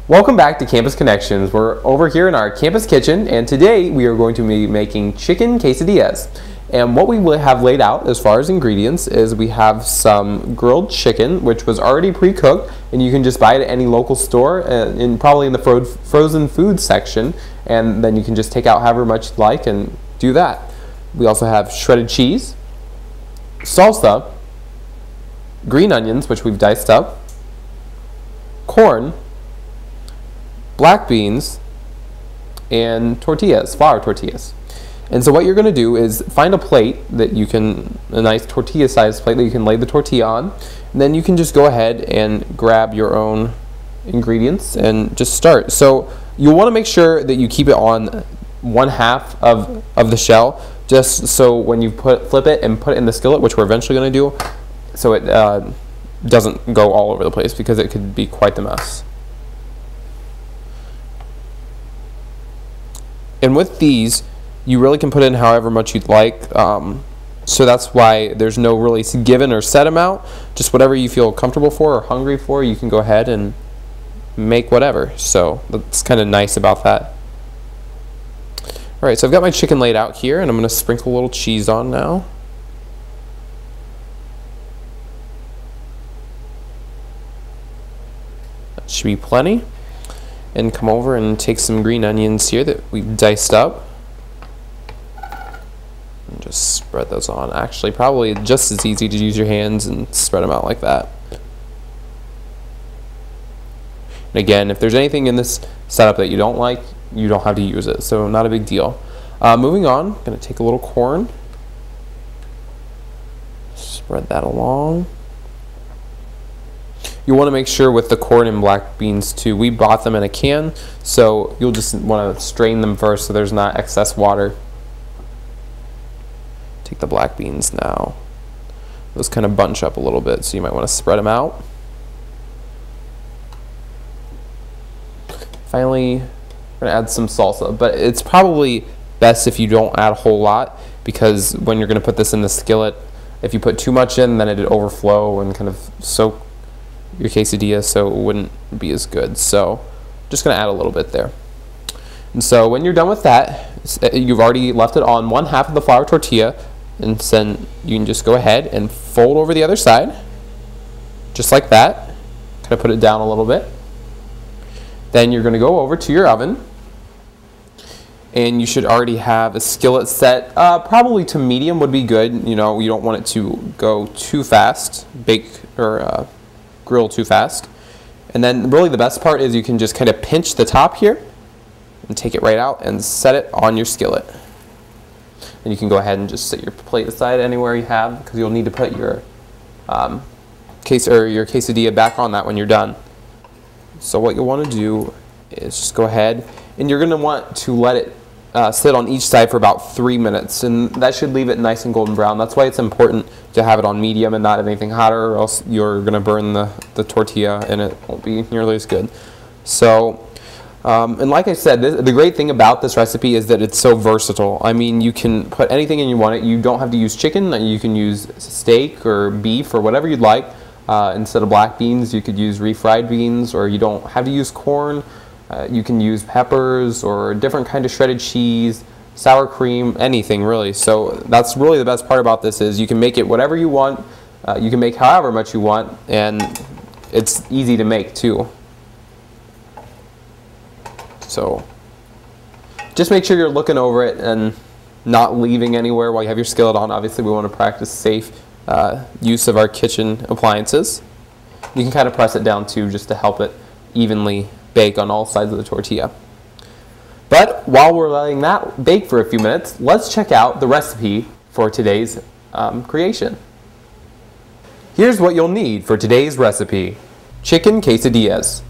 Welcome back to Campus Connections. We're over here in our campus kitchen, and today we are going to be making chicken quesadillas. And what we will have laid out as far as ingredients is we have some grilled chicken, which was already pre-cooked, and you can just buy it at any local store, and probably in the frozen food section, and then you can just take out however much you like and do that. We also have shredded cheese, salsa, green onions, which we've diced up, corn, black beans, and tortillas, flour tortillas. And so what you're going to do is find a plate that you can, a nice tortilla sized plate that you can lay the tortilla on, and then you can just go ahead and grab your own ingredients and just start. So you'll want to make sure that you keep it on 1/2 of the shell, just so when you flip it and put it in the skillet, which we're eventually going to do, so it doesn't go all over the place, because it could be quite the mess. And with these, you really can put in however much you'd like. So that's why there's no really given or set amount. Just whatever you feel comfortable for or hungry for, you can go ahead and make whatever. So that's kind of nice about that. Alright, so I've got my chicken laid out here, and I'm going to sprinkle a little cheese on now. That should be plenty. And come over and take some green onions here that we've diced up. And just spread those on. Actually, probably just as easy to use your hands and spread them out like that. And again, if there's anything in this setup that you don't like, you don't have to use it, so not a big deal. Moving on, I'm going to take a little corn. Spread that along. You want to make sure with the corn and black beans too, we bought them in a can, so you'll just want to strain them first so there's not excess water. Take the black beans now. Those kind of bunch up a little bit, so you might want to spread them out. Finally, we're going to add some salsa, but it's probably best if you don't add a whole lot, because when you're going to put this in the skillet, if you put too much in, then it'd overflow and kind of soak your quesadilla, so it wouldn't be as good. So just going to add a little bit there. And so when you're done with that, you've already left it on 1/2 of the flour tortilla, and then you can just go ahead and fold over the other side, just like that. Kind of put it down a little bit. Then you're going to go over to your oven, and you should already have a skillet set. Probably to medium would be good. You know, you don't want it to go too fast, bake or grill too fast. And then really the best part is you can just kind of pinch the top here and take it right out and set it on your skillet. And you can go ahead and just set your plate aside anywhere you have, because you'll need to put your your quesadilla back on that when you're done. So what you'll want to do is just go ahead, and you're going to want to let it sit on each side for about 3 minutes, and that should leave it nice and golden brown. That's why it's important to have it on medium and not anything hotter, or else you're going to burn the tortilla and it won't be nearly as good. So, and like I said, the great thing about this recipe is that it's so versatile. I mean, you can put anything in you want it. You don't have to use chicken. You can use steak or beef or whatever you'd like. Instead of black beans, you could use refried beans, or you don't have to use corn. You can use peppers or different kind of shredded cheese, sour cream, anything really. So that's really the best part about this, is you can make it whatever you want. You can make however much you want, and it's easy to make too. So just make sure you're looking over it and not leaving anywhere while you have your skillet on. Obviously, we want to practice safe use of our kitchen appliances. You can kind of press it down too, just to help it evenly bake on all sides of the tortilla. But while we're letting that bake for a few minutes, let's check out the recipe for today's creation. Here's what you'll need for today's recipe: chicken quesadillas.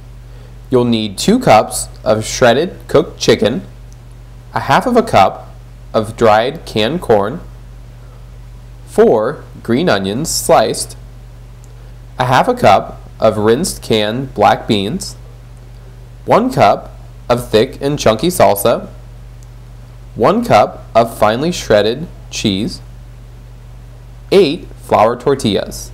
You'll need 2 cups of shredded cooked chicken, 1/2 cup of dried canned corn, 4 green onions sliced, 1/2 cup of rinsed canned black beans, 1 cup of thick and chunky salsa, 1 cup of finely shredded cheese, 8 flour tortillas.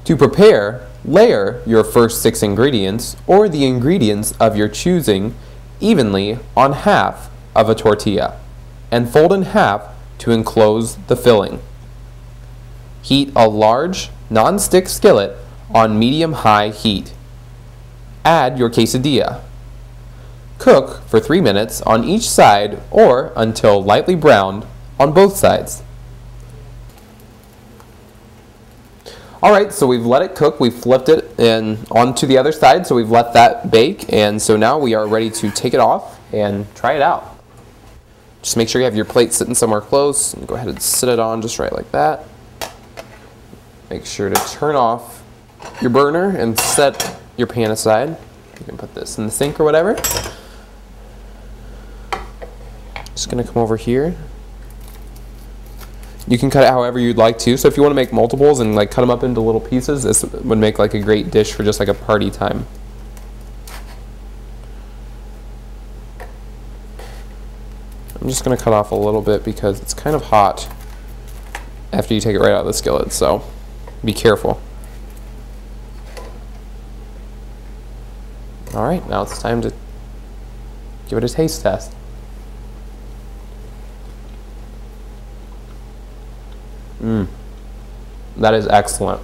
To prepare, Layer your first 6 ingredients, or the ingredients of your choosing, evenly on half of a tortilla, and fold in half to enclose the filling. Heat a large, non-stick skillet on medium-high heat. Add your quesadilla. Cook for 3 minutes on each side or until lightly browned on both sides. Alright, so we've let it cook, we've flipped it and onto the other side, so we've let that bake, and so now we are ready to take it off and try it out. Just make sure you have your plate sitting somewhere close, and go ahead and sit it on just right like that. Make sure to turn off your burner and set your pan aside. You can put this in the sink or whatever. Just gonna come over here. You can cut it however you'd like to. So if you want to make multiples and like cut them up into little pieces, this would make like a great dish for just like a party time. I'm just gonna cut off a little bit because it's kind of hot after you take it right out of the skillet, so be careful. Alright, now it's time to give it a taste test. That is excellent.